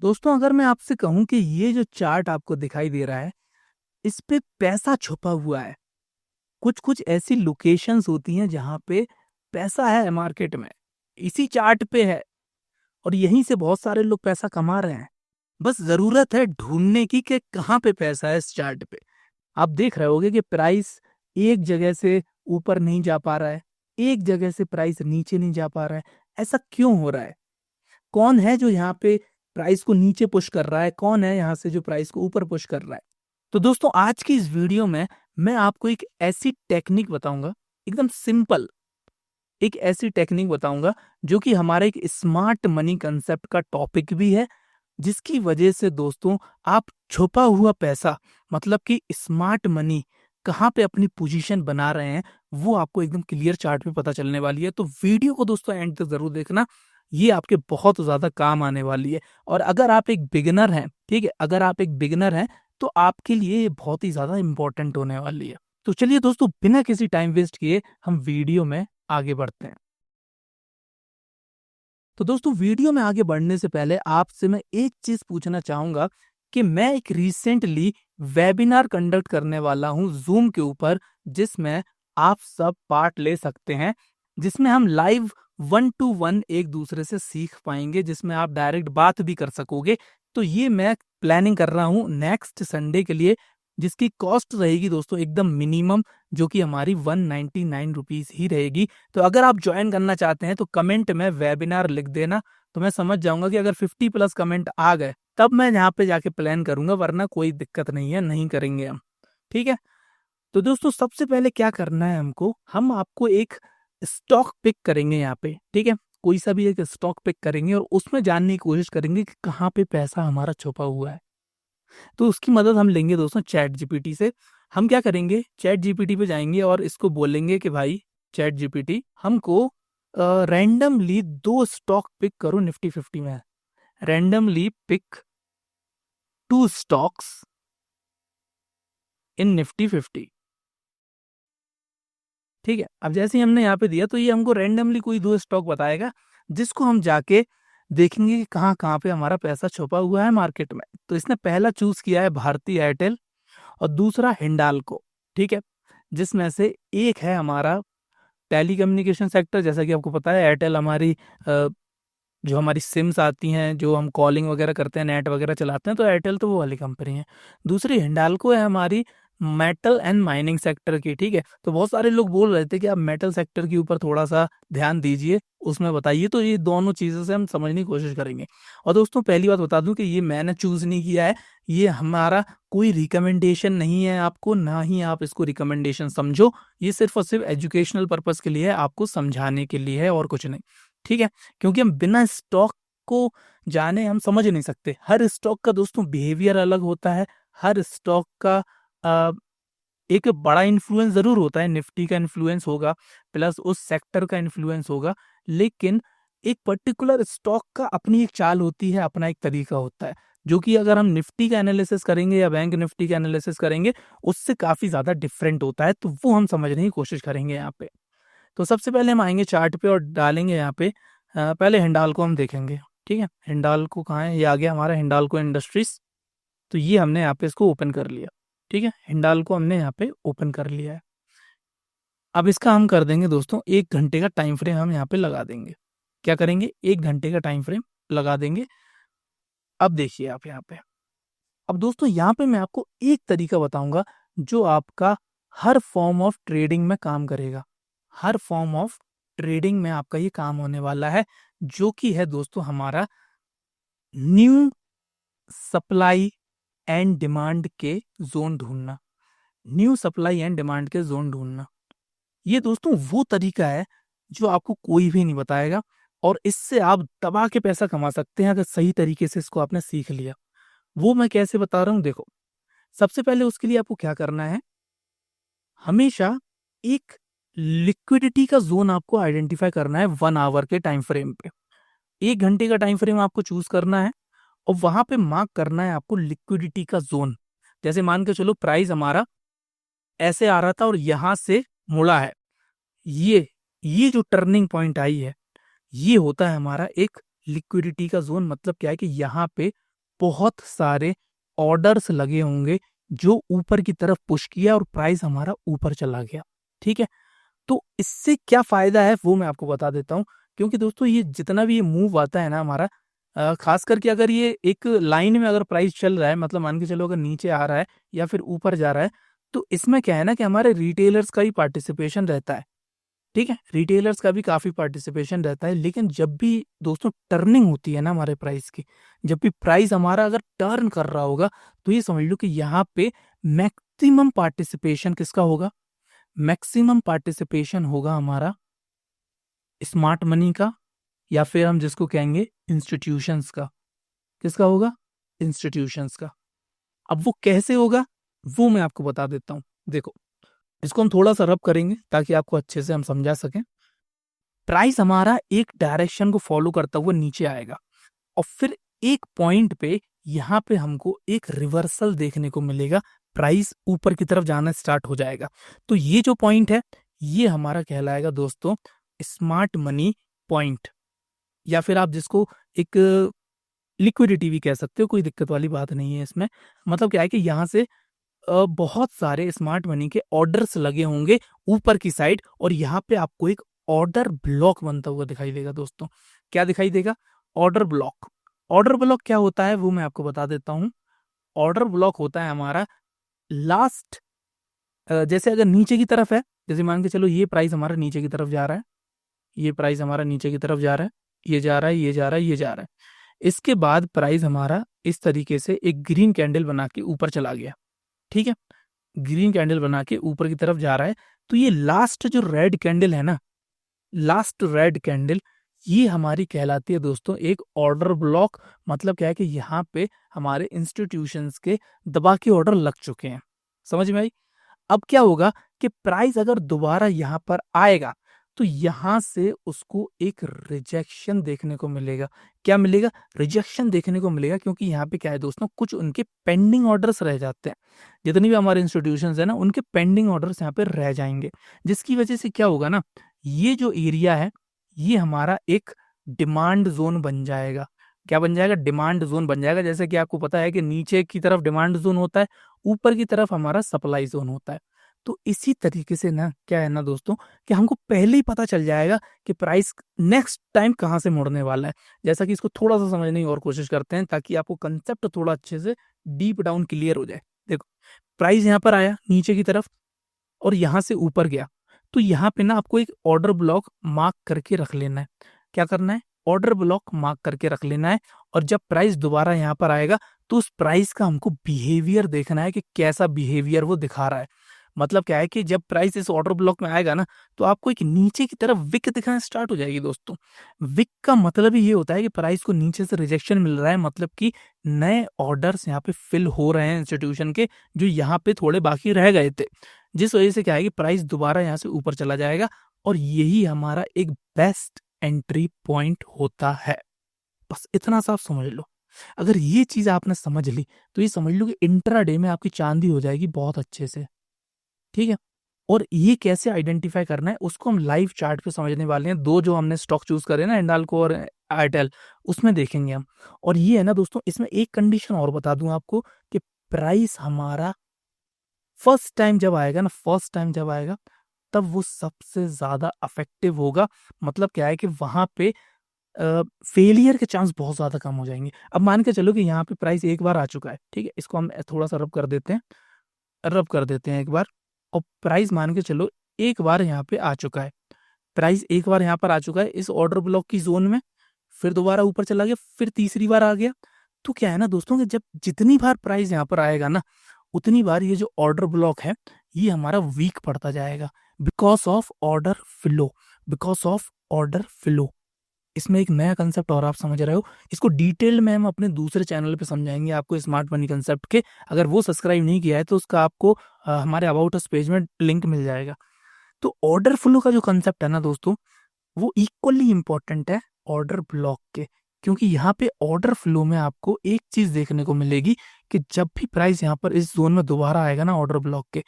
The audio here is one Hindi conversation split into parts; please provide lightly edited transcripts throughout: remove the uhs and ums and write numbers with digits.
दोस्तों, अगर मैं आपसे कहूं कि ये जो चार्ट आपको दिखाई दे रहा है, इस पे पैसा छुपा हुआ है। कुछ कुछ ऐसी लोकेशंस होती हैं जहां पे पैसा है मार्केट में, इसी चार्ट पे है और यहीं से बहुत सारे लोग पैसा कमा रहे हैं। बस जरूरत है ढूंढने की कि कहाँ पे पैसा है इस चार्ट पे। आप देख रहे होगे कि प्राइस एक जगह से ऊपर नहीं जा पा रहा है, एक जगह से प्राइस नीचे नहीं जा पा रहा है। ऐसा क्यों हो रहा है? कौन है जो यहाँ पे प्राइस को नीचे पुश कर रहा है, कौन है यहाँ से जो प्राइस को ऊपर पुश कर रहा है? तो दोस्तों, आज की इस वीडियो में मैं आपको एक ऐसी टेक्निक बताऊंगा, एकदम सिंपल, एक ऐसी टेक्निक बताऊंगा जो कि हमारे एक स्मार्ट मनी कंसेप्ट का टॉपिक भी है, जिसकी वजह से दोस्तों आप छुपा हुआ पैसा, मतलब कि स्मार्ट मनी कहाँ पे अपनी पोजीशन बना रहे हैं, वो आपको एकदम क्लियर चार्ट में पता चलने वाली है। तो वीडियो को दोस्तों एंड तक जरूर देखना, ये आपके बहुत ज्यादा काम आने वाली है। और अगर आप एक बिगिनर हैं, ठीक है, अगर आप एक बिगिनर हैं तो आपके लिए ये बहुत ही ज्यादा इंपॉर्टेंट होने वाली है। तो चलिए दोस्तों, बिना किसी टाइम वेस्ट किए हम वीडियो में आगे बढ़ते हैं। तो दोस्तों, वीडियो में आगे बढ़ने से पहले आपसे मैं एक चीज पूछना चाहूंगा कि मैं एक रिसेंटली वेबिनार कंडक्ट करने वाला हूं जूम के ऊपर, जिसमें आप सब पार्ट ले सकते हैं, जिसमें हम लाइव 1 to 1 एक दूसरे से सीख पाएंगे, जिसमें आप डायरेक्ट बात भी कर सकोगे। तो ये मैं प्लानिंग कर रहा हूँ नेक्स्ट संडे के लिए, जिसकी कॉस्ट रहेगी दोस्तों एकदम मिनिमम, जो कि हमारी 199 रुपीज ही रहेगी। तो अगर आप ज्वाइन करना चाहते हैं तो कमेंट में वेबिनार लिख देना, तो मैं समझ जाऊंगा कि अगर 50+ कमेंट आ गए तब मैं यहाँ पे जाके प्लान करूंगा, वरना कोई दिक्कत नहीं है, नहीं करेंगे हम। ठीक है। तो दोस्तों, सबसे पहले क्या करना है हमको, हम आपको एक स्टॉक पिक करेंगे यहाँ पे, ठीक है। कोई सा भी एक स्टॉक पिक करेंगे और उसमें जानने की कोशिश करेंगे कि कहाँ पे पैसा हमारा छुपा हुआ है। तो उसकी मदद हम लेंगे दोस्तों चैट जीपीटी से। हम क्या करेंगे, चैट जीपीटी पे जाएंगे और इसको बोलेंगे कि भाई चैट जीपीटी, हमको रैंडमली 2 स्टॉक पिक करो निफ्टी 50 में। Randomly pick 2 stocks in Nifty 50। ठीक है। अब जैसे ही हमने यहाँ पे दिया तो ये हमको रैंडमली कोई 2 स्टॉक बताएगा, जिसको हम जाके देखेंगे कि कहाँ कहाँ पे हमारा पैसा छुपा हुआ है मार्केट में। तो इसने पहला चूज किया है भारती एयरटेल और दूसरा हिंडाल्को। ठीक है। जिसमें से एक है हमारा टेलीकम्युनिकेशन सेक्टर। जैसा कि आपको पता है, एयरटेल हमारी जो हमारी सिम्स आती हैं, जो हम कॉलिंग वगैरह करते हैं, नेट वगैरह चलाते हैं, तो एयरटेल तो वो वाली कंपनी है। दूसरी हिंडाल्को है हमारी मेटल एंड माइनिंग सेक्टर की। ठीक है। तो बहुत सारे लोग बोल रहे थे कि आप मेटल सेक्टर के ऊपर थोड़ा सा ध्यान दीजिए, उसमें बताइए। तो ये दोनों चीज़ों से हम समझने की कोशिश करेंगे। और दोस्तों, पहली बात बता दूं कि ये मैंने चूज नहीं किया है, ये हमारा कोई रिकमेंडेशन नहीं है आपको, ना ही आप इसको रिकमेंडेशन समझो। ये सिर्फ और सिर्फ एजुकेशनल पर्पस के लिए है, आपको समझाने के लिए है और कुछ नहीं। ठीक है। क्योंकि हम बिना स्टॉक को जाने हम समझ नहीं सकते। हर स्टॉक का दोस्तों बिहेवियर अलग होता है। हर स्टॉक का अ, एक बड़ा इन्फ्लुएंस जरूर होता है, निफ्टी का इन्फ्लुएंस होगा, प्लस उस सेक्टर का इन्फ्लुएंस होगा, लेकिन एक पर्टिकुलर स्टॉक का अपनी एक चाल होती है, अपना एक तरीका होता है, जो कि अगर हम निफ्टी का एनालिसिस करेंगे या बैंक निफ्टी का एनालिसिस करेंगे, उससे काफी ज्यादा डिफरेंट होता है। तो वो हम समझने की कोशिश करेंगे यहाँ पे। तो सबसे पहले हम आएंगे चार्ट पे और डालेंगे यहाँ पे पहले हिंडाल्को हम देखेंगे। ठीक है। हिंडाल्को कहाँ है? ये आ गया हमारा हिंडाल्को इंडस्ट्रीज। तो ये हमने यहाँ पे इसको ओपन कर लिया। ठीक है। हिंडाल्को हमने यहाँ पे ओपन कर लिया है। अब इसका हम कर देंगे दोस्तों 1 घंटे का टाइम फ्रेम हम यहाँ पे लगा देंगे। क्या करेंगे? 1 घंटे का टाइम फ्रेम लगा देंगे। अब देखिए आप यहाँ पे, अब दोस्तों यहाँ पे मैं आपको एक तरीका बताऊंगा जो आपका हर फॉर्म ऑफ ट्रेडिंग में काम करेगा। हर फॉर्म ऑफ ट्रेडिंग में आपका ये काम होने वाला है, जो कि है दोस्तों हमारा न्यू सप्लाई एंड डिमांड के जोन ढूंढना। न्यू सप्लाई एंड डिमांड के जोन ढूंढना, ये दोस्तों वो तरीका है जो आपको कोई भी नहीं बताएगा, और इससे आप दबा के पैसा कमा सकते हैं अगर सही तरीके से इसको आपने सीख लिया। वो मैं कैसे बता रहा हूँ, देखो। सबसे पहले उसके लिए आपको क्या करना है, हमेशा एक लिक्विडिटी का जोन आपको आइडेंटिफाई करना है 1 आवर के टाइम फ्रेम पे। 1 घंटे का टाइम फ्रेम आपको चूज करना है और वहां पे मार्क करना है आपको लिक्विडिटी का जोन। जैसे मान के चलो प्राइस हमारा ऐसे आ रहा था और यहां से मुड़ा है, ये जो टर्निंग पॉइंट आई है, ये होता है हमारा एक लिक्विडिटी का जोन। मतलब क्या है कि यहाँ पे बहुत सारे ऑर्डर्स लगे होंगे जो ऊपर की तरफ पुश किया और प्राइस हमारा ऊपर चला गया। ठीक है, तो इससे क्या फायदा है वो मैं आपको बता देता हूँ। क्योंकि दोस्तों ये जितना भी ये मूव आता है ना हमारा, खास करके अगर ये एक लाइन में अगर प्राइस चल रहा है, मतलब मान के चलो अगर नीचे आ रहा है या फिर ऊपर जा रहा है, तो इसमें क्या है ना कि हमारे रिटेलर्स का ही पार्टिसिपेशन रहता है। ठीक है, रिटेलर्स का भी काफ़ी पार्टिसिपेशन रहता है। लेकिन जब भी दोस्तों टर्निंग होती है ना हमारे प्राइस की, जब भी प्राइस हमारा अगर टर्न कर रहा होगा, तो ये समझ लो कि यहाँ पे मैक्सिमम पार्टिसिपेशन किसका होगा? मैक्सिमम पार्टिसिपेशन होगा हमारा स्मार्ट मनी का, या फिर हम जिसको कहेंगे इंस्टीट्यूशंस का। किसका होगा? इंस्टीट्यूशंस का। अब वो कैसे होगा वो मैं आपको बता देता हूँ। देखो, इसको हम थोड़ा सा रब करेंगे ताकि आपको अच्छे से हम समझा सकें। प्राइस हमारा एक डायरेक्शन को फॉलो करता हुआ नीचे आएगा और फिर एक पॉइंट पे यहाँ पे हमको एक रिवर्सल देखने को मिलेगा, प्राइस ऊपर की तरफ जाना स्टार्ट हो जाएगा। तो ये जो पॉइंट है ये हमारा कहलाएगा दोस्तों स्मार्ट मनी पॉइंट, या फिर आप जिसको एक लिक्विडिटी भी कह सकते हो, कोई दिक्कत वाली बात नहीं है इसमें। मतलब क्या है कि यहाँ से बहुत सारे स्मार्ट मनी के ऑर्डर्स लगे होंगे ऊपर की साइड, और यहाँ पे आपको एक ऑर्डर ब्लॉक बनता हुआ दिखाई देगा दोस्तों। क्या दिखाई देगा? Order block. ऑर्डर ब्लॉक क्या होता है वो मैं आपको बता देता हूँ। ऑर्डर ब्लॉक होता है हमारा लास्ट, जैसे अगर नीचे की तरफ है, जैसे मान के चलो ये प्राइस हमारा नीचे की तरफ जा रहा है, ये प्राइस हमारा नीचे की तरफ जा रहा है, ये जा रहा है, ये जा रहा है, ये जा रहा है। इसके बाद प्राइस हमारा इस तरीके से एक ग्रीन कैंडल बना के ऊपर चला गया। ठीक है, ग्रीन कैंडल बना के ऊपर की तरफ जा रहा है। तो ये लास्ट जो रेड कैंडल है ना, लास्ट रेड कैंडल, ये हमारी कहलाती है दोस्तों एक ऑर्डर ब्लॉक। मतलब क्या है कि यहाँ पे हमारे इंस्टीट्यूशंस के दबा के ऑर्डर लग चुके हैं। समझ में आई? अब क्या होगा कि प्राइस अगर दोबारा यहाँ पर आएगा तो यहाँ से उसको एक रिजेक्शन देखने को मिलेगा। क्या मिलेगा? रिजेक्शन देखने को मिलेगा, क्योंकि यहाँ पे क्या है दोस्तों, कुछ उनके पेंडिंग ऑर्डर्स रह जाते हैं। जितनी भी हमारे इंस्टीट्यूशंस है ना, उनके पेंडिंग ऑर्डर्स यहाँ पे रह जाएंगे, जिसकी वजह से क्या होगा ना, ये जो एरिया है ये हमारा एक डिमांड जोन बन जाएगा। क्या बन जाएगा? डिमांड जोन बन जाएगा। जैसे कि आपको पता है कि नीचे की तरफ डिमांड जोन होता है, ऊपर की तरफ हमारा सप्लाई जोन होता है। तो इसी तरीके से ना क्या है ना दोस्तों कि हमको पहले ही पता चल जाएगा कि प्राइस नेक्स्ट टाइम कहाँ से मुड़ने वाला है। जैसा कि इसको थोड़ा सा समझने की और कोशिश करते हैं ताकि आपको कंसेप्ट थोड़ा अच्छे से डीप डाउन क्लियर हो जाए। देखो, प्राइस यहाँ पर आया नीचे की तरफ और यहाँ से ऊपर गया, तो यहाँ पे ना आपको एक ऑर्डर ब्लॉक मार्क करके रख लेना है। क्या करना है? ऑर्डर ब्लॉक मार्क करके रख लेना है। और जब प्राइस दोबारा यहाँ पर आएगा तो उस प्राइस का हमको बिहेवियर देखना है कि कैसा बिहेवियर वो दिखा रहा है। मतलब क्या है कि जब प्राइस इस ऑर्डर ब्लॉक में आएगा ना, तो आपको एक नीचे की तरफ विक दिखाना स्टार्ट हो जाएगी दोस्तों। विक का मतलब ही ये होता है कि प्राइस को नीचे से रिजेक्शन मिल रहा है, मतलब कि नए ऑर्डर्स यहाँ पे फिल हो रहे हैं इंस्टीट्यूशन के, जो यहाँ पे थोड़े बाकी रह गए थे, जिस वजह से क्या है कि प्राइस दोबारा यहाँ से ऊपर चला जाएगा। और यही हमारा एक बेस्ट एंट्री पॉइंट होता है। बस इतना सा आप समझ लो। अगर ये चीज आपने समझ ली तो ये समझ लो कि इंट्राडे में आपकी चांदी हो जाएगी बहुत अच्छे से। ठीक है, और ये कैसे आइडेंटिफाई करना है उसको हम लाइव चार्ट पे समझने वाले हैं। दो जो हमने स्टॉक चूज करे ना, हिंडाल्को और एयरटेल, उसमें देखेंगे हम। और ये है ना दोस्तों, इसमें एक कंडीशन और बता दूं आपको कि प्राइस हमारा फर्स्ट टाइम जब आएगा ना, फर्स्ट टाइम जब आएगा तब वो सबसे ज्यादा अफेक्टिव होगा। मतलब क्या है कि वहां पे फेलियर के चांस बहुत ज्यादा कम हो जाएंगे। अब मान के चलो कि यहाँ पे प्राइस एक बार आ चुका है, ठीक है, इसको हम थोड़ा सा रब कर देते हैं एक बार। और प्राइस मान के चलो एक बार यहाँ पे आ चुका है, प्राइस एक बार यहाँ पर आ चुका है इस ऑर्डर ब्लॉक की जोन में, फिर दोबारा ऊपर चला गया, फिर तीसरी बार आ गया। तो क्या है ना दोस्तों कि जब जितनी बार प्राइस यहाँ पर आएगा ना, उतनी बार ये जो ऑर्डर ब्लॉक है ये हमारा वीक पड़ता जाएगा, because of order flow, because of order flow. इसमें एक नया कंसेप्ट और आप समझ रहे हो, इसको डिटेल में हम अपने दूसरे चैनल पे समझाएंगे आपको, स्मार्ट मनी कंसेप्ट के। अगर वो सब्सक्राइब नहीं किया है तो उसका आपको हमारे अबाउट अस पेज में लिंक मिल जाएगा। तो ऑर्डर फ्लो का जो कंसेप्ट है ना दोस्तों, वो इक्वली इंपॉर्टेंट है ऑर्डर ब्लॉक के। क्योंकि यहाँ पे ऑर्डर फ्लो में आपको एक चीज देखने को मिलेगी कि जब भी प्राइस यहाँ पर इस जोन में दोबारा आएगा ना ऑर्डर ब्लॉक के,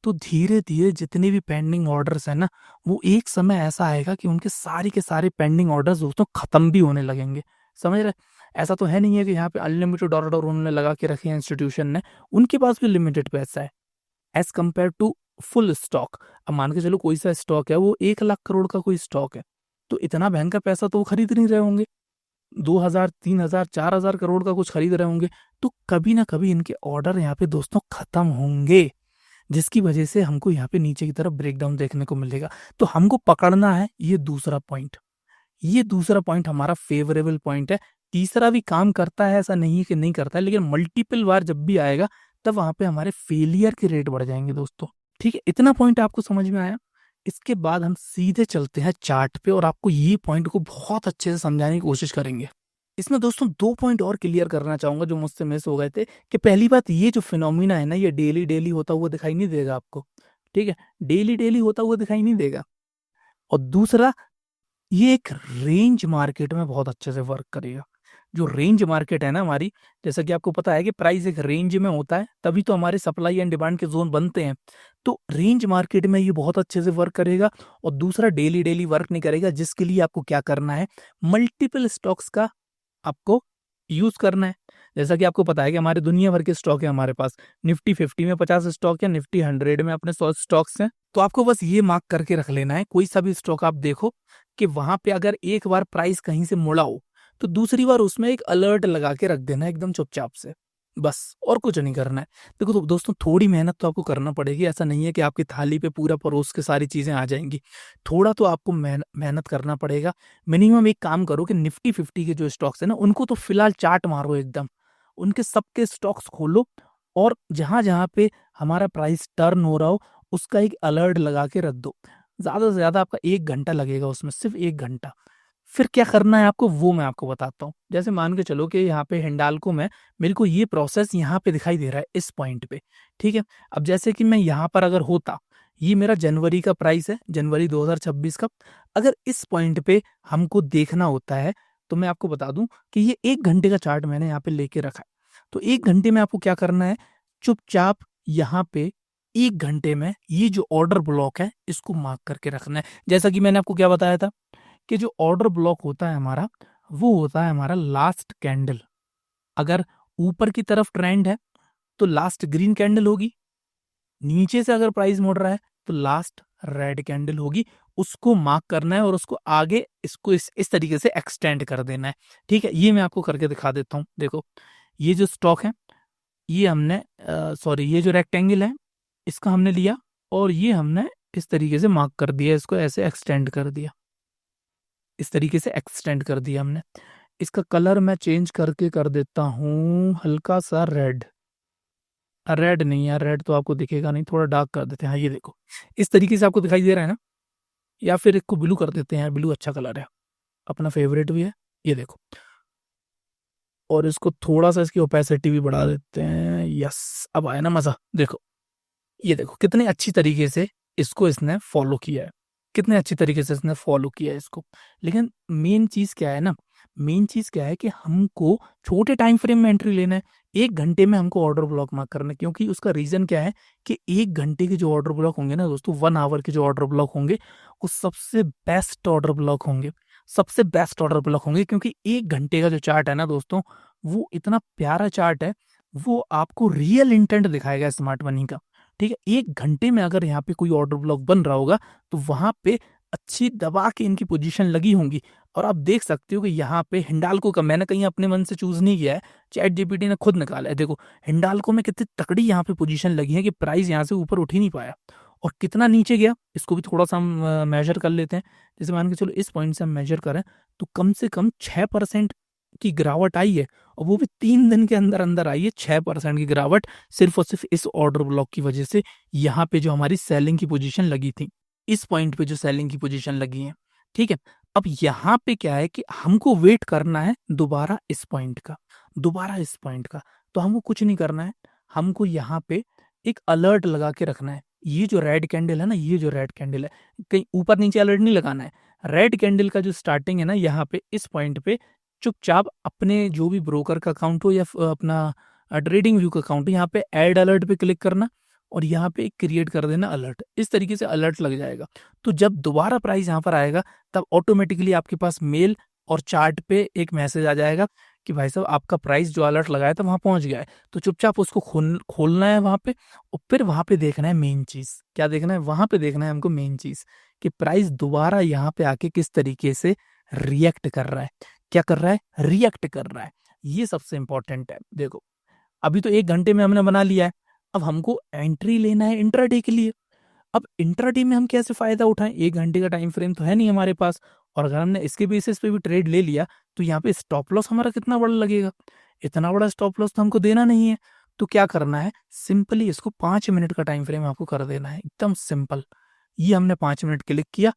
तो धीरे धीरे जितने भी पेंडिंग ऑर्डर्स है ना, वो एक समय ऐसा आएगा कि उनके सारे के सारे पेंडिंग ऑर्डर्स दोस्तों खत्म भी होने लगेंगे। समझ रहे? ऐसा तो है नहीं है कि यहाँ पे अनलिमिटेड ऑर्डर उन्होंने लगा के रखे हैं इंस्टीट्यूशन ने, उनके पास भी लिमिटेड पैसा है as compare to full stock. अब मान के चलो कोई सा स्टॉक है, वो 1 लाख करोड़ का कोई स्टॉक है, तो इतना भयंकर पैसा तो वो खरीद नहीं रहे होंगे, 2,000 3,000 4,000 करोड़ का कुछ खरीद रहे होंगे। तो कभी ना कभी इनके ऑर्डर यहाँ पे दोस्तों खत्म होंगे, जिसकी वजह से हमको यहाँ पे नीचे की तरफ ब्रेकडाउन देखने को मिलेगा। तो हमको पकड़ना है ये दूसरा पॉइंट, ये दूसरा पॉइंट हमारा फेवरेबल पॉइंट है। तीसरा भी काम करता है, ऐसा नहीं है कि नहीं करता है, लेकिन मल्टीपल बार जब भी आएगा तब वहां पे हमारे फेलियर के रेट बढ़ जाएंगे दोस्तों। ठीक है, इतना पॉइंट आपको समझ में आया। इसके बाद हम सीधे चलते हैं चार्ट पे और आपको ये पॉइंट को बहुत अच्छे से समझाने की कोशिश करेंगे। इसमें दोस्तों 2 पॉइंट और क्लियर करना चाहूंगा जो मुझसे मिस हो गए थे, कि पहली बात ये जो फिनोमिना है ना, ये डेली डेली होता हुआ दिखाई नहीं देगा आपको। ठीक है, डेली डेली होता हुआ दिखाई नहीं देगा। और दूसरा, ये एक रेंज मार्केट में बहुत अच्छे से वर्क करेगा। जो रेंज मार्केट है ना हमारी, जैसा कि आपको पता है कि प्राइस एक रेंज में होता है, तभी तो हमारे सप्लाई एंड डिमांड के जोन बनते हैं। तो रेंज मार्केट में ये बहुत अच्छे से वर्क करेगा। और दूसरा, डेली डेली वर्क नहीं करेगा, जिसके लिए आपको क्या करना है, मल्टीपल स्टॉक्स का आपको यूज करना है। जैसा कि आपको पता है कि हमारे दुनिया भर के स्टॉक है हमारे पास, निफ्टी 50 में 50 स्टॉक है, निफ्टी 100 में अपने 100 स्टॉक्स हैं। तो आपको बस ये मार्क करके रख लेना है, कोई सा भी स्टॉक आप देखो कि वहां पे अगर एक बार प्राइस कहीं से मुड़ा हो, तो दूसरी बार उसमें एक अलर्ट लगा के रख देना है एकदम चुपचाप से, बस, और कुछ नहीं करना है। देखो तो दोस्तों, थोड़ी मेहनत तो आपको करना पड़ेगी, ऐसा नहीं है कि आपकी थाली पे पूरा परोस के सारी चीजें आ जाएंगी। थोड़ा तो आपको मेहनत करना पड़ेगा। मिनिमम एक काम करो कि निफ्टी 50 के जो स्टॉक्स है ना, उनको तो फिलहाल चार्ट मारो एकदम, उनके सबके स्टॉक्स खोलो, और जहां जहां पे हमारा प्राइस टर्न हो रहा हो उसका एक अलर्ट लगा के रख दो। ज्यादा से ज्यादा आपका 1 घंटा लगेगा उसमें, सिर्फ 1 घंटा। फिर क्या करना है आपको वो मैं आपको बताता हूँ। जैसे मान के चलो कि यहाँ पे हिंडाल्को में मेरे को ये प्रोसेस यहाँ पे दिखाई दे रहा है इस पॉइंट पे। ठीक है, अब जैसे कि मैं यहाँ पर अगर होता, ये मेरा जनवरी का प्राइस है, जनवरी 2026 का, अगर इस पॉइंट पे हमको देखना होता है, तो मैं आपको बता दूं कि ये 1 घंटे का चार्ट मैंने यहाँ पे लेके रखा है। तो 1 घंटे में आपको क्या करना है, चुपचाप यहाँ पे 1 घंटे में ये जो ऑर्डर ब्लॉक है इसको मार्क करके रखना है। जैसा कि मैंने आपको क्या बताया था कि जो ऑर्डर ब्लॉक होता है हमारा, वो होता है हमारा लास्ट कैंडल। अगर ऊपर की तरफ ट्रेंड है तो लास्ट ग्रीन कैंडल होगी, नीचे से अगर प्राइस मुड़ रहा है तो लास्ट रेड कैंडल होगी। उसको मार्क करना है और उसको आगे इसको इस तरीके से एक्सटेंड कर देना है। ठीक है, ये मैं आपको करके दिखा देता हूँ। देखो, ये जो स्टॉक है, ये हमने सॉरी, ये जो रेक्टेंगल है इसका हमने लिया और ये हमने इस तरीके से मार्क कर दिया, इसको ऐसे एक्सटेंड कर दिया, इस तरीके से एक्सटेंड कर दिया हमने। इसका कलर मैं चेंज करके कर देता हूँ हल्का सा रेड। रेड नहीं यार, रेड तो आपको दिखेगा नहीं, थोड़ा डार्क कर देते हैं। हाँ, ये देखो, इस तरीके से आपको दिखाई दे रहा है ना, या फिर इसको ब्लू कर देते हैं यार, ब्लू अच्छा कलर है, अपना फेवरेट भी है। ये देखो, और इसको थोड़ा सा इसकी ओपेसिटी भी बढ़ा देते हैं। यस, अब आया ना मजा। देखो, ये देखो कितने अच्छी तरीके से इसको इसने फॉलो किया है, कितने अच्छी तरीके से इसने फॉलो किया है इसको। लेकिन मेन चीज क्या है ना, मेन चीज क्या है कि हमको छोटे टाइम फ्रेम में एंट्री लेना है। 1 घंटे में हमको ऑर्डर ब्लॉक मार्क करना है, क्योंकि उसका रीजन क्या है कि 1 घंटे के जो ऑर्डर ब्लॉक होंगे ना दोस्तों, 1 आवर के जो ऑर्डर ब्लॉक होंगे, वो सबसे बेस्ट ऑर्डर ब्लॉक होंगे, सबसे बेस्ट ऑर्डर ब्लॉक होंगे। क्योंकि 1 घंटे का जो चार्ट है ना दोस्तों, वो इतना प्यारा चार्ट है, वो आपको रियल इंटेंट दिखाएगा स्मार्ट मनी का। ठीक है, 1 घंटे में अगर यहाँ पे कोई ऑर्डर ब्लॉक बन रहा होगा तो वहां पे अच्छी दबा के इनकी पोजीशन लगी होंगी। और आप देख सकते हो कि यहाँ पे हिंडाल्को का मैंने कहीं अपने मन से चूज नहीं किया है, चैट जीपीटी ने खुद निकाला है। देखो, हिंडाल्को में कितनी तकड़ी यहाँ पे पोजीशन लगी है कि प्राइस यहाँ से ऊपर उठ ही नहीं पाया, और कितना नीचे गया इसको भी थोड़ा सा हम मेजर कर लेते हैं। जैसे मान के चलो इस पॉइंट से हम मेजर करें तो कम से कम 6% की गिरावट आई है, और वो भी 3 दिन के अंदर अंदर आई है 6% की गिरावट, सिर्फ और सिर्फ इस ऑर्डर ब्लॉक की वजह से। यहाँ पे जो हमारी सेलिंग की पोजीशन लगी थी, इस पॉइंट पे जो सेलिंग की पोजीशन लगी है। ठीक है, अब यहाँ पे क्या है कि हमको वेट करना है दोबारा इस पॉइंट का, दोबारा इस पॉइंट का। तो हमको कुछ नहीं करना है, हमको यहाँ पे एक अलर्ट लगा के रखना है। ये जो रेड कैंडल है ना, ये जो रेड कैंडल है, कहीं ऊपर नीचे अलर्ट नहीं लगाना है। रेड कैंडल का जो स्टार्टिंग है ना, यहाँ पे इस पॉइंट पे चुपचाप अपने जो भी ब्रोकर का अकाउंट हो या अपना ट्रेडिंग व्यू का अकाउंट, यहाँ पे ऐड अलर्ट पे क्लिक करना और यहाँ पे क्रिएट कर देना अलर्ट। इस तरीके से अलर्ट लग जाएगा। तो जब दोबारा प्राइस यहाँ पर आएगा तब ऑटोमेटिकली आपके पास मेल और चार्ट पे एक मैसेज आ जाएगा कि भाई साहब आपका प्राइस जो अलर्ट लगाया था वहां पहुंच गया है, तो चुपचाप उसको खोलना है वहां पे, और फिर वहां पे देखना है मेन चीज। क्या देखना है? वहां पे देखना है हमको मेन चीज, कि प्राइस दोबारा यहाँ पे आके किस तरीके से रिएक्ट कर रहा है। क्या कर रहा है? रिएक्ट कर रहा है। ये सबसे इंपॉर्टेंट है। देखो, अभी तो 1 घंटे में हमने बना लिया है, अब हमको एंट्री लेना है इंट्राडे के लिए। अब इंट्राडे में हम कैसे फायदा उठाएं? 1 घंटे का टाइम फ्रेम तो है नहीं हमारे पास, और अगर हमने इसके बेसिस पे भी ट्रेड ले लिया तो यहाँ पे स्टॉप लॉस हमारा कितना बड़ा लगेगा? इतना बड़ा स्टॉप लॉस तो हमको देना नहीं है। तो क्या करना है? सिंपली इसको 5 मिनट का टाइम फ्रेम आपको कर देना है, एकदम सिंपल। ये हमने 5 मिनट क्लिक किया,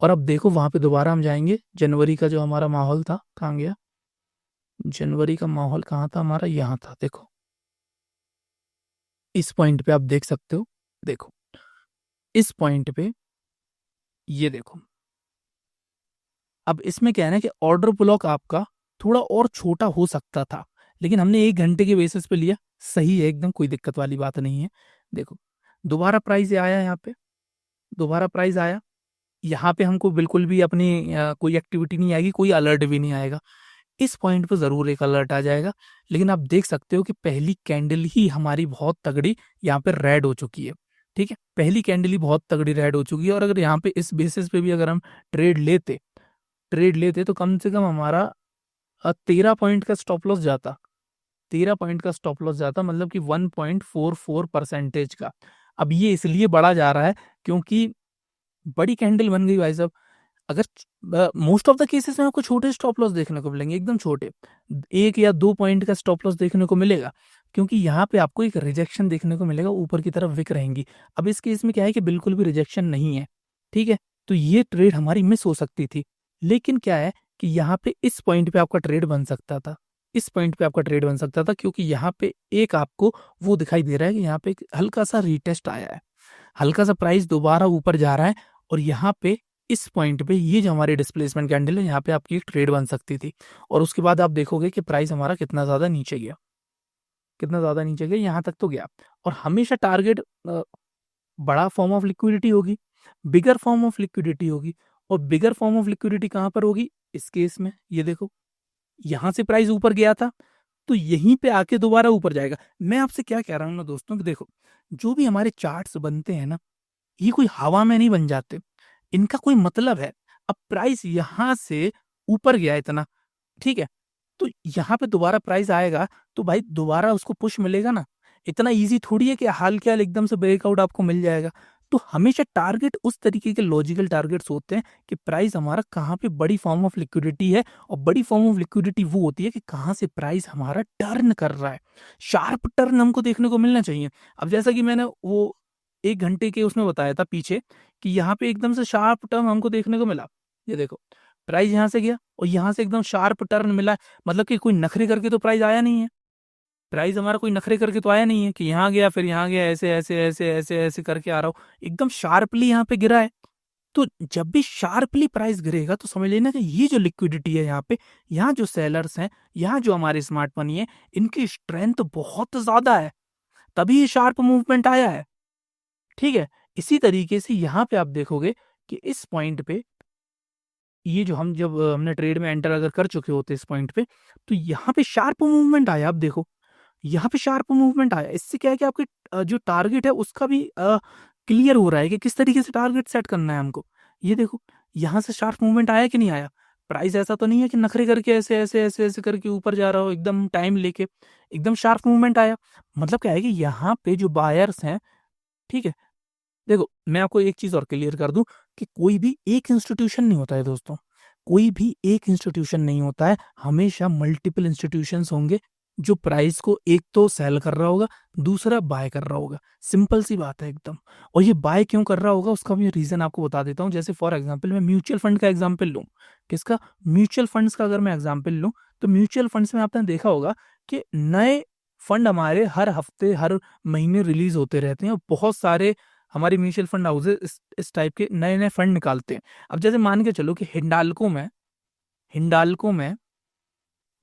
और अब देखो वहां पे दोबारा हम जाएंगे। जनवरी का जो हमारा माहौल था कहाँ गया? जनवरी का माहौल कहाँ था हमारा? यहाँ था। देखो इस पॉइंट पे आप देख सकते हो। देखो इस पॉइंट पे ये देखो, अब इसमें क्या है ना कि ऑर्डर ब्लॉक आपका थोड़ा और छोटा हो सकता था, लेकिन हमने 1 घंटे के बेसिस पे लिया। सही है एकदम, कोई दिक्कत वाली बात नहीं है। देखो दोबारा प्राइस आया यहाँ पे, दोबारा प्राइस आया यहाँ पे, हमको बिल्कुल भी अपनी कोई एक्टिविटी नहीं आएगी, कोई अलर्ट भी नहीं आएगा। इस पॉइंट पे जरूर एक अलर्ट आ जाएगा, लेकिन आप देख सकते हो कि पहली कैंडल ही हमारी बहुत तगड़ी यहाँ पे रेड हो चुकी है। ठीक है, पहली कैंडल ही बहुत तगड़ी रेड हो चुकी है, और अगर यहाँ पे इस बेसिस पे भी अगर हम ट्रेड लेते तो कम से कम हमारा 13 पॉइंट का स्टॉप लॉस जाता। 13 पॉइंट का स्टॉप लॉस जाता, मतलब कि 1.44% का। अब ये इसलिए बढ़ा जा रहा है क्योंकि बड़ी कैंडल बन गई भाई साहब। अगर मोस्ट ऑफ द केसेस में आपको छोटे स्टॉप लॉस देखने को मिलेंगे, एकदम छोटे, 1 या 2 पॉइंट का स्टॉप लॉस देखने को मिलेगा, क्योंकि यहाँ पे आपको एक रिजेक्शन देखने को मिलेगा, ऊपर की तरफ विक रहेंगी। अब इस केस में क्या है कि बिल्कुल भी रिजेक्शन नहीं है। ठीक है, तो ये ट्रेड हमारी मिस हो सकती थी, लेकिन क्या है कि यहाँ पे इस पॉइंट पे आपका ट्रेड बन सकता था। इस पॉइंट पे आपका ट्रेड बन सकता था, क्योंकि यहाँ पे एक आपको वो दिखाई दे रहा है कि यहाँ पे एक हल्का सा रीटेस्ट आया है, हल्का सा प्राइस दोबारा ऊपर जा रहा है, और यहाँ पे इस पॉइंट पे ये जो हमारी डिस्प्लेसमेंट कैंडल है, यहाँ पे आपकी एक ट्रेड बन सकती थी। और उसके बाद आप देखोगे कि प्राइस हमारा कितना ज्यादा नीचे गया, कितना ज्यादा नीचे गया, यहाँ तक तो गया। और हमेशा टारगेट बड़ा फॉर्म ऑफ लिक्विडिटी होगी, बिगर फॉर्म ऑफ लिक्विडिटी होगी। और बिगर फॉर्म ऑफ लिक्विडिटी कहाँ पर होगी? इस केस में ये देखो, यहां से प्राइस ऊपर गया था, तो यहीं पे आके दोबारा ऊपर जाएगा। मैं आपसे क्या कह रहा हूं ना दोस्तों, कि देखो जो भी हमारे चार्ट्स बनते हैं ना, ये कोई हवा में नहीं बन जाते, इनका कोई मतलब है। अब प्राइस यहां से ऊपर गया इतना, ठीक है, तो यहाँ पे दोबारा प्राइस आएगा, तो भाई दोबारा उसको पुश मिलेगा ना। इतना इजी थोड़ी है कि हाल के हाल एकदम से ब्रेकआउट आपको मिल जाएगा। तो हमेशा टारगेट उस तरीके के लॉजिकल टारगेट्स होते हैं कि प्राइस हमारा कहाँ पे बड़ी फॉर्म ऑफ लिक्विडिटी है, और बड़ी फॉर्म ऑफ लिक्विडिटी वो होती है कि कहाँ से प्राइस हमारा टर्न कर रहा है। शार्प टर्न हमको देखने को मिलना चाहिए। अब जैसा कि मैंने वो 1 घंटे के उसमें बताया था पीछे, कि यहाँ पे एकदम से शार्प टर्न हमको देखने को मिला। ये देखो प्राइस यहाँ से गया, और यहाँ से एकदम शार्प टर्न मिला, मतलब कि कोई नखरे करके तो प्राइस आया नहीं है। प्राइस हमारा कोई नखरे करके तो आया नहीं है कि यहाँ गया फिर यहाँ गया, ऐसे ऐसे ऐसे ऐसे ऐसे करके आ रहा हो, एकदम शार्पली यहाँ पे गिरा है। तो जब भी शार्पली प्राइस गिरेगा तो समझ लेना कि ये जो लिक्विडिटी है यहाँ पे, यहाँ जो सेलर्स हैं, यहाँ जो हमारे स्मार्ट मनी है, इनकी स्ट्रेंथ बहुत ज्यादा है, तभी ये शार्प मूवमेंट आया है। ठीक है, इसी तरीके से यहाँ पे आप देखोगे कि इस पॉइंट पे, ये जो हम जब हमने ट्रेड में एंटर अगर कर चुके होते इस पॉइंट पे, तो यहाँ पे शार्प मूवमेंट आया। आप देखो यहाँ पे शार्प मूवमेंट आया, इससे क्या है कि आपके जो टारगेट है उसका भी क्लियर हो रहा है कि किस तरीके से टारगेट सेट करना है हमको। ये देखो यहाँ से शार्प मूवमेंट आया कि नहीं आया? प्राइस ऐसा तो नहीं है कि नखरे करके ऐसे ऐसे ऐसे ऐसे करके ऊपर जा रहा हो एकदम टाइम लेके, एकदम शार्प मूवमेंट आया। मतलब क्या है कि यहाँ पे जो बायर्स हैं, ठीक है, देखो मैं आपको एक चीज और क्लियर कर दूं, कि कोई भी एक इंस्टीट्यूशन नहीं होता है दोस्तों, कोई भी एक इंस्टीट्यूशन नहीं होता है, हमेशा मल्टीपल इंस्टीट्यूशंस होंगे, जो प्राइस को एक तो सेल कर रहा होगा, दूसरा बाय कर रहा होगा। सिंपल सी बात है एकदम। और ये बाय क्यों कर रहा होगा उसका भी रीजन आपको बता देता हूँ। जैसे फॉर एग्जांपल मैं म्यूचुअल फंड का एग्जांपल लूँ, किसका? म्यूचुअल फंड्स का अगर मैं एग्जांपल लूँ, तो म्यूचुअल फंड्स में आपने देखा होगा कि नए फंड हमारे हर हफ्ते हर महीने रिलीज होते रहते हैं, और बहुत सारे हमारे म्यूचुअल फंड हाउसेस इस टाइप के नए नए फंड निकालते हैं। अब जैसे मान के चलो कि हिंडाल्को में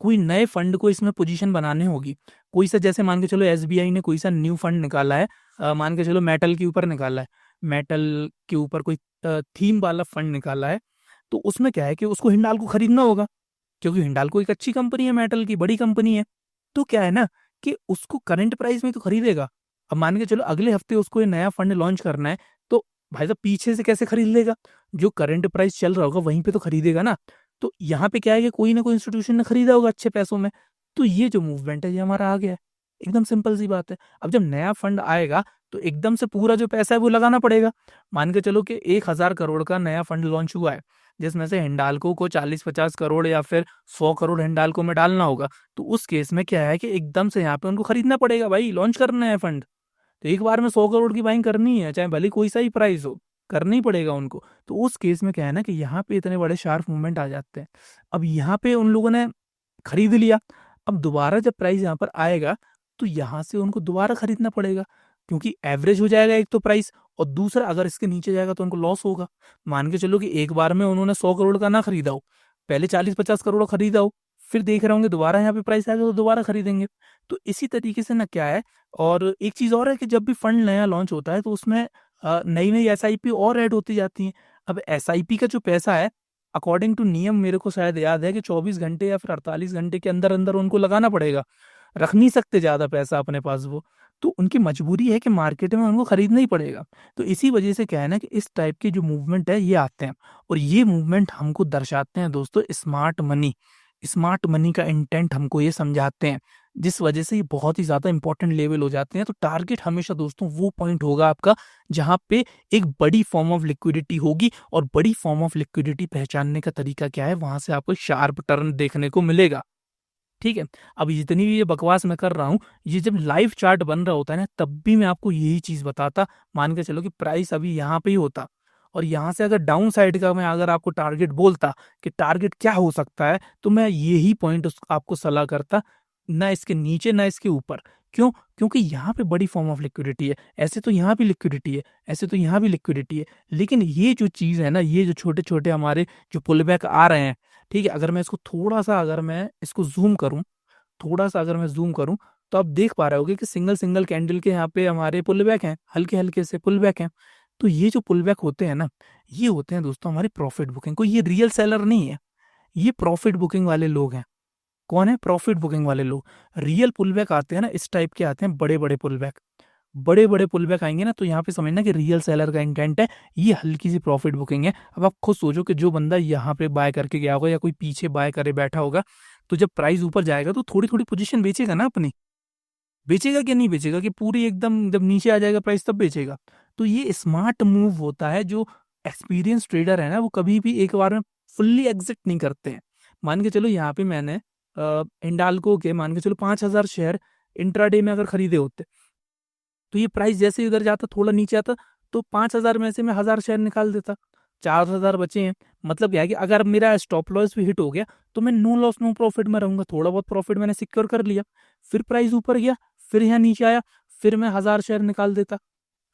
कोई नए फंड को इसमें पोजीशन बनाने होगी, कोई सा, जैसे मान के चलो एसबीआई ने कोई सा न्यू फंड निकाला है, मान के चलो मेटल के ऊपर निकाला है, मेटल के ऊपर कोई थीम वाला फंड निकाला है, तो उसमें क्या है कि उसको हिंडाल्को खरीदना होगा। क्योंकि हिंडाल्को एक अच्छी कंपनी है, मेटल की बड़ी कंपनी है। तो क्या है ना कि उसको करंट प्राइस में तो खरीदेगा। अब मान के चलो अगले हफ्ते उसको ये नया फंड लॉन्च करना है, तो भाई साहब पीछे से कैसे खरीद लेगा? जो करंट प्राइस चल रहा होगा वहीं पे तो खरीदेगा ना। तो यहाँ पे क्या है कि कोई ना कोई इंस्टीट्यूशन ने खरीदा होगा अच्छे पैसों में। तो ये जो मूवमेंट है ये हमारा आ गया है। एकदम सिंपल सी बात है। अब जब नया फंड आएगा तो एकदम से पूरा जो पैसा है वो लगाना पड़ेगा। मान के चलो कि 1000 करोड़ का नया फंड लॉन्च हुआ है, जिसमें से हिंडाल्को को 40-50 करोड़ या फिर 100 करोड़ हिंडाल्को में डालना होगा। तो उस केस में क्या है कि एकदम से यहाँ पे उनको खरीदना पड़ेगा भाई, लॉन्च करना है फंड। तो एक बार में 100 करोड़ की बाइंग करनी है, चाहे भले कोई सा ही प्राइस हो, करना ही पड़ेगा उनको। तो उस केस में क्या है ना कि यहाँ पे इतने बड़े शार्प मूवमेंट आ जाते हैं। अब यहाँ पे उन लोगों ने खरीद लिया। अब दोबारा जब प्राइस यहाँ पर आएगा तो यहाँ से उनको दोबारा खरीदना पड़ेगा, क्योंकि एवरेज हो जाएगा एक तो प्राइस, और दूसरा अगर इसके नीचे जाएगा तो उनको लॉस होगा। मान के चलो कि एक बार में उन्होंने 100 करोड़ का ना खरीदा हो, पहले 40-50 करोड़ खरीदा हो, फिर देख रहे होंगे दोबारा यहाँ पे प्राइस आएगा तो दोबारा खरीदेंगे। तो इसी तरीके से ना क्या है। और एक चीज और है कि जब भी फंड नया लॉन्च होता है तो उसमें नई नई एसआईपी और ऐड होती जाती हैं। अब एसआईपी का जो पैसा है, अकॉर्डिंग टू नियम मेरे को शायद याद है कि 24 घंटे या फिर 48 घंटे के अंदर अंदर उनको लगाना पड़ेगा। रख नहीं सकते ज्यादा पैसा अपने पास वो। तो उनकी मजबूरी है कि मार्केट में उनको खरीदना ही पड़ेगा। तो इसी वजह से क्या है ना कि इस टाइप के जो मूवमेंट है ये आते हैं, और ये मूवमेंट हमको दर्शाते हैं दोस्तों स्मार्ट मनी। स्मार्ट मनी का इंटेंट हमको ये समझाते हैं, जिस वजह से ये बहुत ही ज्यादा इंपॉर्टेंट लेवल हो जाते हैं। तो टारगेट हमेशा दोस्तों वो पॉइंट होगा आपका जहां पे एक बड़ी फॉर्म ऑफ लिक्विडिटी होगी, और बड़ी फॉर्म ऑफ लिक्विडिटी पहचानने का तरीका क्या है, वहां से आपको शार्प टर्न देखने को मिलेगा। ठीक है। अब जितनी भी ये बकवास मैं कर रहा हूँ, ये जब लाइव चार्ट बन रहा होता है ना, तब भी मैं आपको यही चीज बताता। मान के चलो कि प्राइस अभी यहाँ पे ही होता, और यहाँ से अगर डाउन साइड का मैं अगर आपको टारगेट बोलता कि टारगेट क्या हो सकता है, तो मैं यही पॉइंट आपको सलाह करता, ना इसके नीचे ना इसके ऊपर। क्यों? क्योंकि यहाँ पे बड़ी फॉर्म ऑफ लिक्विडिटी है। ऐसे तो यहाँ भी लिक्विडिटी है, ऐसे तो यहाँ भी लिक्विडिटी है, लेकिन ये जो चीज है ना, ये जो छोटे छोटे हमारे जो पुल बैक आ रहे हैं, ठीक है, अगर मैं इसको थोड़ा सा अगर मैं इसको जूम करूं, थोड़ा सा अगर मैं जूम करूं, तो आप देख पा रहे होगे कि सिंगल सिंगल कैंडल के यहाँ पे हमारे पुल बैक हैं, हल्के हल्के से पुल बैक हैं। तो ये जो पुल बैक होते हैं ना, ये होते हैं दोस्तों हमारी प्रॉफिट बुकिंग को। ये रियल सेलर नहीं है, ये प्रॉफिट बुकिंग वाले लोग हैं। कौन है? प्रॉफिट बुकिंग वाले लोग। रियल पुल बैक आते हैं ना, इस टाइप के आते हैं, बड़े बड़े पुल बैक। बड़े बड़े पुल बैक आएंगे ना, तो यहाँ पे समझना कि रियल सेलर का इंटेंट है, ये हल्की सी प्रॉफिट बुकिंग है। अब आप खुद सोचो कि जो बंदा यहाँ पे बाय करके गया होगा या कोई पीछे बाय करे बैठा होगा, तो जब प्राइस ऊपर जाएगा तो थोड़ी थोड़ी पोजीशन बेचेगा ना अपनी। बेचेगा कि नहीं बेचेगा? कि पूरी एकदम जब नीचे आ जाएगा प्राइस तब बेचेगा? तो ये स्मार्ट मूव होता है। जो एक्सपीरियंस ट्रेडर है ना, वो कभी भी एक बार में फुल्ली एग्जिट नहीं करते हैं। मान के चलो यहाँ पे मैंने हिंडाल्को के मान के चलो 5000 शेयर इंट्राडे में अगर खरीदे होते, तो ये प्राइस जैसे ही उधर जाता थोड़ा नीचे आता, तो 5000 में से मैं 1000 शेयर निकाल देता, 4000 बचे हैं। मतलब क्या है कि अगर मेरा स्टॉप लॉस भी हिट हो गया तो मैं नो लॉस नो प्रॉफिट में रहूंगा, थोड़ा बहुत प्रॉफिट मैंने सिक्योर कर लिया। फिर प्राइस ऊपर गया, फिर यहाँ नीचे आया, फिर मैं 1000 शेयर निकाल देता।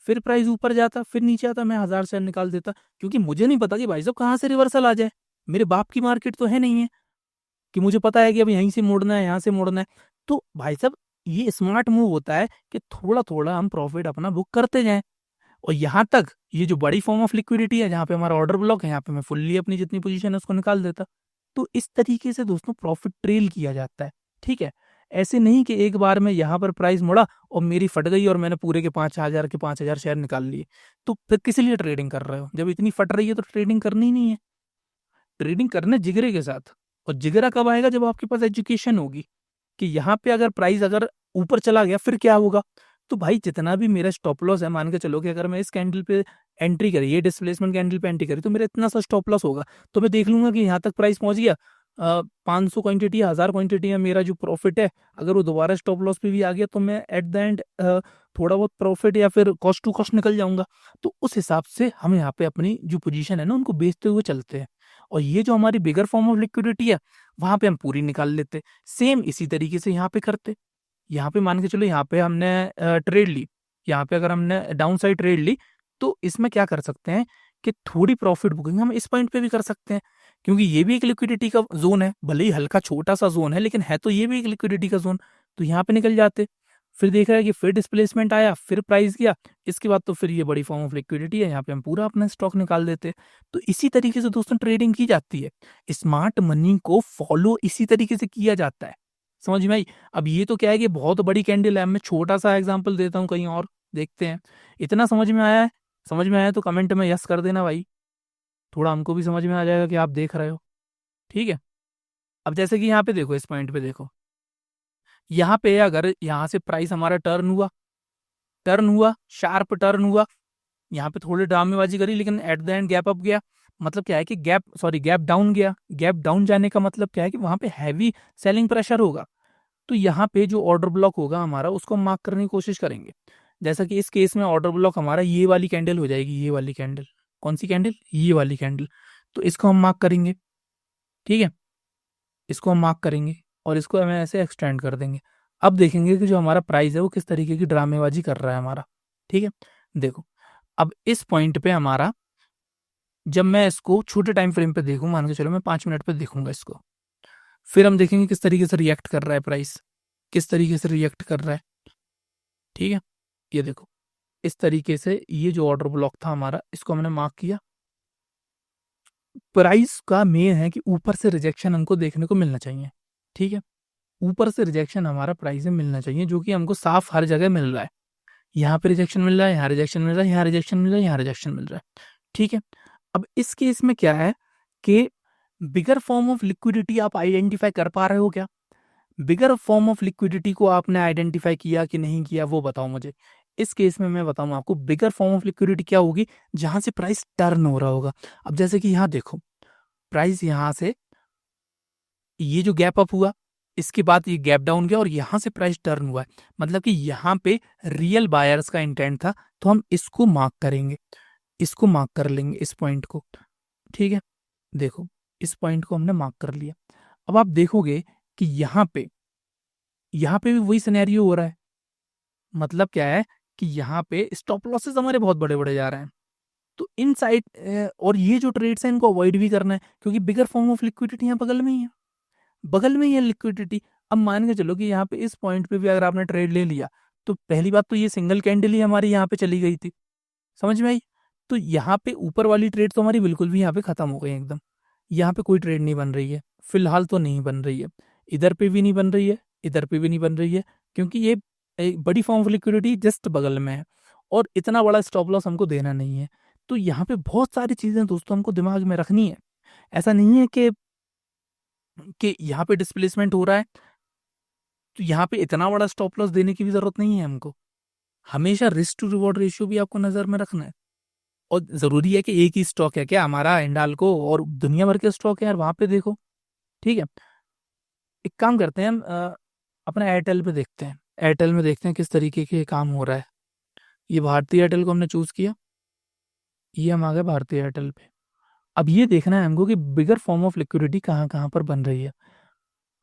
फिर प्राइस ऊपर जाता, फिर नीचे आता, मैं 1000 शेयर निकाल देता। क्योंकि मुझे नहीं पता कि भाई साहब कहाँ से रिवर्सल आ जाए। मेरे बाप की मार्केट तो है नहीं है कि मुझे पता है कि अब यहीं से मोड़ना है, यहाँ से मोड़ना है। तो भाई साहब ये स्मार्ट मूव होता है कि थोड़ा थोड़ा हम प्रॉफिट अपना बुक करते जाएं। और यहाँ तक ये जो बड़ी फॉर्म ऑफ लिक्विडिटी है, जहाँ पे हमारा ऑर्डर ब्लॉक है, यहाँ पे मैं फुल्ली अपनी जितनी पोजीशन है उसको निकाल देता। तो इस तरीके से दोस्तों प्रॉफिट ट्रेल किया जाता है। ठीक है। ऐसे नहीं कि एक बार में यहाँ पर प्राइस मुड़ा और मेरी फट गई और मैंने पूरे के 5000 शेयर निकाल लिए। तो फिर किस लिए ट्रेडिंग कर रहे हो? जब इतनी फट रही है तो ट्रेडिंग करनी ही नहीं है। ट्रेडिंग करना जिगरे के साथ। और जिगरा कब आएगा? जब आपके पास एजुकेशन होगी कि यहाँ पे अगर प्राइस अगर ऊपर चला गया फिर क्या होगा। तो भाई जितना भी मेरा स्टॉप लॉस है, मान के चलो कि अगर मैं इस कैंडल पे एंट्री करी, ये डिस्प्लेसमेंट कैंडल पे एंट्री करी, तो मेरा इतना सा स्टॉप लॉस होगा। तो मैं देख लूंगा कि यहाँ तक प्राइस पहुंच गया, 500 क्वांटिटी, 1000 क्वांटिटी है, मेरा जो प्रॉफिट है, अगर वो दोबारा स्टॉप लॉस पे भी आ गया तो मैं एट द एंड थोड़ा बहुत प्रॉफिट या फिर कॉस्ट टू कॉस्ट निकल जाऊंगा। तो उस हिसाब से हम यहाँ पे अपनी जो पोजीशन है ना उनको बेचते हुए चलते हैं। और ये जो हमारी बिगर फॉर्म ऑफ लिक्विडिटी है, वहां पे हम पूरी निकाल लेते। सेम इसी तरीके से यहाँ पे करते। यहाँ पे मान के चलो यहाँ पे हमने ट्रेड ली, यहाँ पे अगर हमने डाउन साइड ट्रेड ली, तो इसमें क्या कर सकते हैं कि थोड़ी प्रॉफिट बुकिंग हम इस पॉइंट पे भी कर सकते हैं, क्योंकि ये भी एक लिक्विडिटी का जोन है। भले ही हल्का छोटा सा जोन है, लेकिन है तो ये भी एक लिक्विडिटी का जोन। तो यहाँ पे निकल जाते, फिर देख रहा है कि फिर डिस्प्लेसमेंट आया, फिर प्राइस गया, इसके बाद तो फिर ये बड़ी फॉर्म ऑफ लिक्विडिटी है, यहाँ पे हम पूरा अपना स्टॉक निकाल देते हैं। तो इसी तरीके से दोस्तों ट्रेडिंग की जाती है, स्मार्ट मनी को फॉलो इसी तरीके से किया जाता है। समझ में आई? अब ये तो क्या है कि बहुत बड़ी कैंडल है, मैं छोटा सा एग्जाम्पल देता हूँ कहीं और, देखते हैं। इतना समझ में आया है? समझ में आया तो कमेंट में यस कर देना भाई, थोड़ा हमको भी समझ में आ जाएगा कि आप देख रहे हो। ठीक है, अब जैसे कि यहाँ पे देखो, इस पॉइंट पे देखो, यहाँ पे अगर यहाँ से प्राइस हमारा टर्न हुआ, शार्प टर्न हुआ, यहाँ पे थोड़ी ड्रामेबाजी करी, लेकिन at the end gap up गया। मतलब क्या है कि गैप डाउन गया। गैप डाउन जाने का मतलब क्या है कि वहां पे हैवी सेलिंग प्रेशर होगा। तो यहाँ पे जो ऑर्डर ब्लॉक होगा हमारा, उसको हम मार्क करने की कोशिश करेंगे। जैसा कि इस केस में ऑर्डर ब्लॉक हमारा ये वाली कैंडल हो जाएगी, ये वाली कैंडल। कौन सी कैंडल? ये वाली कैंडल। तो इसको हम मार्क करेंगे, ठीक है, इसको हम मार्क करेंगे और इसको हमें ऐसे एक्सटेंड कर देंगे। अब देखेंगे कि जो हमारा प्राइस है वो किस तरीके की ड्रामेबाजी कर रहा है हमारा। ठीक है, देखो, अब इस पॉइंट पे हमारा, जब मैं इसको छोटे टाइम फ्रेम पे देखूं, मान के चलो मैं 5 मिनट पे देखूंगा इसको, फिर हम देखेंगे किस तरीके से रिएक्ट कर रहा है प्राइस, किस तरीके से रिएक्ट कर रहा है। ठीक है, ये देखो, इस तरीके से ये जो ऑर्डर ब्लॉक था हमारा, इसको हमने मार्क किया। प्राइस का मेन है कि ऊपर से रिजेक्शन हमको देखने को मिलना चाहिए। ठीक है, ऊपर से रिजेक्शन हमारा प्राइस में मिलना चाहिए, जो कि हमको साफ हर जगह मिल रहा है। यहाँ पे रिजेक्शन मिल रहा है, यहाँ रिजेक्शन मिल रहा है, यहाँ रिजेक्शन मिल रहा है, यहाँ रिजेक्शन मिल रहा है। ठीक है, अब इस केस में क्या है कि बिगर फॉर्म ऑफ लिक्विडिटी आप आइडेंटिफाई कर पा रहे हो क्या? बिगर फॉर्म ऑफ लिक्विडिटी को आपने आइडेंटिफाई किया कि नहीं किया, वो बताओ मुझे। इस केस में मैं बताऊं आपको, बिगर फॉर्म ऑफ लिक्विडिटी क्या होगी? जहां से प्राइस टर्न हो रहा होगा। अब जैसे कि यहाँ देखो, प्राइस यहाँ से ये जो गैप अप हुआ, इसके बाद ये गैप डाउन गया और यहां से प्राइस टर्न हुआ है, मतलब कि यहाँ पे रियल बायर्स का इंटेंट था। तो हम इसको मार्क करेंगे, इसको मार्क कर लेंगे, इस पॉइंट को। ठीक है, देखो, इस पॉइंट को हमने मार्क कर लिया। अब आप देखोगे कि यहाँ पे भी वही सिनेरियो हो रहा है। मतलब क्या है कि यहाँ पे स्टॉप लॉसेस हमारे बहुत बड़े बड़े जा रहे हैं। तो इन साइड और ये जो ट्रेड्स हैं इनको अवॉइड भी करना है, क्योंकि बिगर फॉर्म ऑफ लिक्विडिटी यहाँ बगल में ही है, बगल में ही है लिक्विडिटी। अब मान के चलो कि यहाँ पे इस पॉइंट पे भी अगर आपने ट्रेड ले लिया, तो पहली बात तो ये सिंगल कैंडल ही हमारी यहाँ पे चली गई थी। समझ में आई? तो यहाँ पे ऊपर वाली ट्रेड तो हमारी बिल्कुल भी यहाँ पे खत्म हो गई एकदम। यहाँ पे कोई ट्रेड नहीं बन रही है, फिलहाल तो नहीं बन रही है। इधर पे भी नहीं बन रही है, इधर पे भी नहीं बन रही है, क्योंकि ये एक बड़ी फॉर्म ऑफ लिक्विडिटी जस्ट बगल में है और इतना बड़ा स्टॉप लॉस हमको देना नहीं है। तो यहाँ पे बहुत सारी चीजें दोस्तों हमको दिमाग में रखनी है। ऐसा नहीं है कि यहाँ पे डिस्प्लेसमेंट हो रहा है तो यहाँ पे इतना बड़ा स्टॉप लॉस देने की भी जरूरत नहीं है हमको। हमेशा रिस्क टू रिवॉर्ड रेशियो भी आपको नजर में रखना है। और जरूरी है कि एक ही स्टॉक है क्या हमारा हिंडाल्को, और दुनिया भर के स्टॉक है यार वहां पे देखो। ठीक है, एक काम करते हैं हम, अपना एयरटेल पे देखते हैं, एयरटेल में देखते हैं किस तरीके के काम हो रहा है। ये भारतीय एयरटेल को हमने चूज किया, ये हम आ गए भारतीय एयरटेल पे। अब ये देखना है हमको कि बिगर फॉर्म ऑफ लिक्विडिटी कहाँ कहाँ पर बन रही है।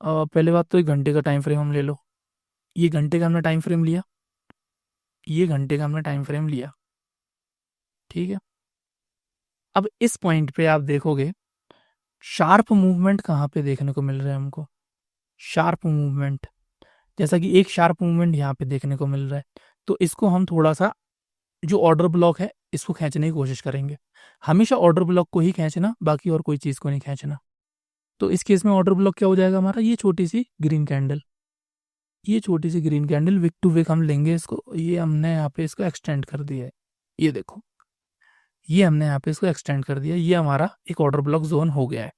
पहले बात तो 1 घंटे का टाइम फ्रेम हम ले लो, ये घंटे का हमने टाइम फ्रेम लिया, ये घंटे का हमने टाइम फ्रेम लिया। ठीक है, अब इस पॉइंट पे आप देखोगे शार्प मूवमेंट कहाँ पे देखने को मिल रहा है हमको। शार्प मूवमेंट, जैसा कि एक शार्प मूवमेंट यहाँ पे देखने को मिल रहा है। तो इसको हम थोड़ा सा, जो ऑर्डर ब्लॉक है इसको खींचने की कोशिश करेंगे। हमेशा ऑर्डर ब्लॉक को ही खींचना, बाकी और कोई चीज को नहीं खींचना। तो इस केस में ऑर्डर ब्लॉक क्या हो जाएगा हमारा? ये छोटी सी ग्रीन कैंडल, ये छोटी सी green candle wick to wick हम लेंगे इसको। ये हमने यहाँ पे इसको एक्सटेंड कर दिया है, ये देखो, ये हमने यहाँ पे इसको एक्सटेंड कर दिया। ये हमारा एक ऑर्डर ब्लॉक जोन हो गया है।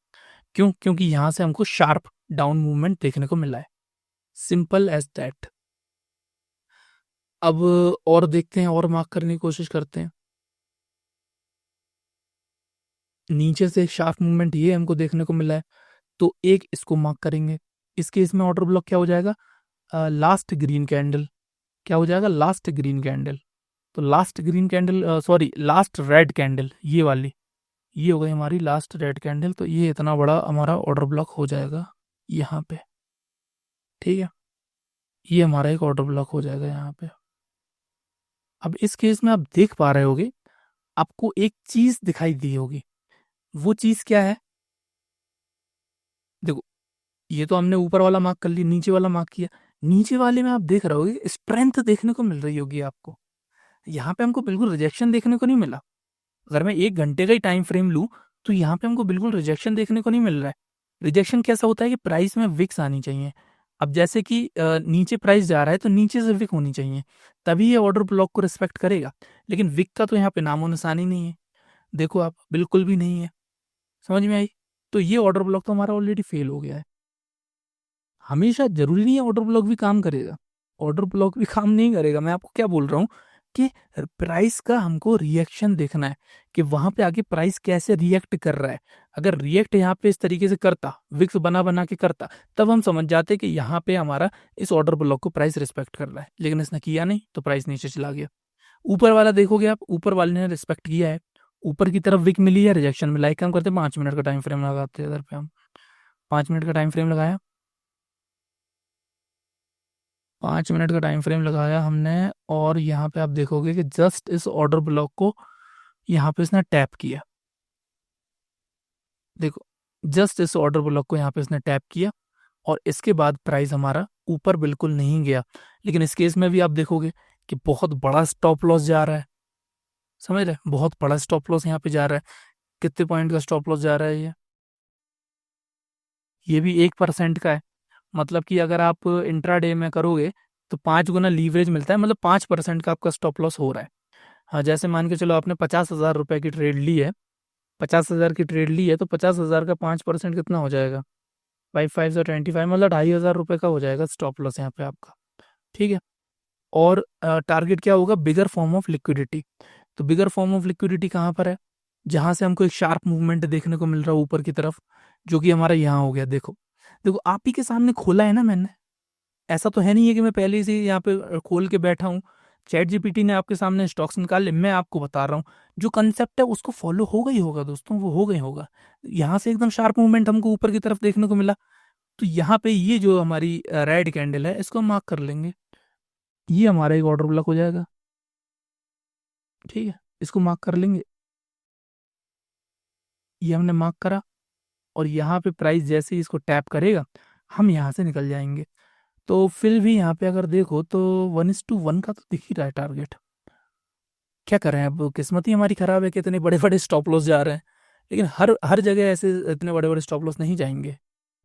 क्यों? क्योंकि यहाँ से हमको शार्प डाउन मूवमेंट देखने को मिला है। Simple as that. अब और देखते हैं, और मार्क करने की कोशिश करते हैं। नीचे से एक शार्प मूवमेंट ये हमको देखने को मिला है, तो एक इसको मार्क करेंगे। इस केस में ऑर्डर ब्लॉक क्या हो जाएगा? Last green candle. क्या हो जाएगा? Last green candle. तो last green candle, sorry last red candle, ये वाली, ये हो गई हमारी लास्ट रेड कैंडल। तो ये इतना बड़ा हमारा ऑर्डर ब्लॉक हो जाएगा यहाँ पे। ठीक है, ये हमारा एक ऑर्डर ब्लॉक हो जाएगा यहाँ पे। अब इस केस में आप देख पा रहे होगे, आपको एक चीज दिखाई दी होगी। वो चीज क्या है? देखो, ये तो हमने ऊपर वाला मार्क कर लिया, नीचे वाला मार्क किया। नीचे वाले में आप देख रहे होगे स्ट्रेंथ देखने को मिल रही होगी आपको। यहाँ पे हमको बिल्कुल रिजेक्शन देखने को नहीं मिला। अगर मैं 1 घंटे का ही टाइम फ्रेम लूँ, तो यहाँ पे हमको बिल्कुल रिजेक्शन देखने को नहीं मिल रहा है। रिजेक्शन कैसा होता है कि प्राइस में विक्स आनी चाहिए। अब जैसे कि नीचे प्राइस जा रहा है तो नीचे से विक होनी चाहिए, तभी ये ऑर्डर ब्लॉक को रिस्पेक्ट करेगा। लेकिन विक का तो यहाँ पे नामो-निशान ही नहीं है। देखो आप, बिल्कुल भी नहीं है। समझ में आई? तो ये ऑर्डर ब्लॉक तो हमारा ऑलरेडी फेल हो गया है। हमेशा ज़रूरी नहीं है ऑर्डर ब्लॉक भी काम करेगा। ऑर्डर ब्लॉक भी काम नहीं करेगा। मैं आपको क्या बोल रहा हूँ कि प्राइस का हमको रिएक्शन देखना है कि वहाँ पे आके प्राइस कैसे रिएक्ट कर रहा है। अगर रिएक्ट यहाँ पे इस तरीके से करता, विक्स बना-बना के करता, तब हम समझ जाते कि यहाँ पे हमारा इस ऑर्डर ब्लॉक को प्राइस रिस्पेक्ट कर रहा है। लेकिन इसने किया नहीं, तो प्राइस नीचे चला गया। ऊपर वाला देखोगे आप, ऊपर वाले ने रिस्पेक्ट किया है। ऊपर की तरफ विक मिली है, रिजेक्शन मिला है। एक काम करते हैं, 5 मिनट का टाइम फ्रेम लगाते हैं इधर पे हम। 5 मिनट का टाइम फ्रेम लगाया। 5 मिनट का टाइम फ्रेम लगाया हमने, और यहाँ पे आप देखोगे कि जस्ट इस ऑर्डर ब्लॉक को यहाँ पे इसने टैप किया। देखो, जस्ट इस ऑर्डर ब्लॉक को यहाँ पे इसने टैप किया, और इसके बाद प्राइस हमारा ऊपर बिल्कुल नहीं गया। लेकिन इस केस में भी आप देखोगे कि बहुत बड़ा स्टॉप लॉस जा रहा है। समझ रहे? बहुत बड़ा स्टॉप लॉस यहाँ पे जा रहा है। कितने पॉइंट का स्टॉप लॉस जा रहा है ये भी 1% का है। मतलब कि अगर आप इंट्राडे में करोगे तो 5 गुना लीवरेज मिलता है, मतलब 5% का आपका स्टॉप लॉस हो रहा है। हाँ, जैसे मान के चलो आपने 50,000 रुपए की ट्रेड ली है। 50,000 की ट्रेड ली है, तो 50,000 का 5% कितना हो जाएगा? 5 5 25, मतलब 2,500 रुपये का हो जाएगा स्टॉप लॉस यहाँ पे आपका। ठीक है। और टारगेट क्या होगा? बिगर फॉर्म ऑफ लिक्विडिटी। तो बिगर फॉर्म ऑफ लिक्विडिटी कहाँ पर है? जहां से हमको एक शार्प मूवमेंट देखने को मिल रहा है ऊपर की तरफ, जो कि हमारा यहाँ हो गया। देखो देखो, आप ही के सामने खोला है ना मैंने। ऐसा तो है नहीं है कि मैं पहले से ही यहाँ पे खोल के बैठा हूँ। चैट जीपीटी ने आपके सामने स्टॉक्स निकाले, मैं आपको बता रहा हूँ। जो कंसेप्ट है उसको फॉलो होगा ही होगा दोस्तों, वो होगा ही होगा। यहाँ से एकदम शार्प मूवमेंट हमको ऊपर की तरफ देखने को मिला, तो यहाँ पे ये जो हमारी रेड कैंडल है, इसको मार्क कर लेंगे। ये हमारा एक ऑर्डर ब्लॉक हो जाएगा। ठीक है, इसको मार्क कर लेंगे। ये हमने मार्क करा, और यहाँ पे प्राइस जैसे ही इसको टैप करेगा, हम यहाँ से निकल जाएंगे। तो फिर भी यहाँ पे अगर देखो तो 1:1 का तो दिख ही रहा है टारगेट। क्या करें, अब किस्मत ही हमारी खराब है कि इतने बड़े बड़े स्टॉप लॉस जा रहे हैं। लेकिन हर हर जगह ऐसे इतने बड़े बड़े स्टॉप लॉस नहीं जाएंगे।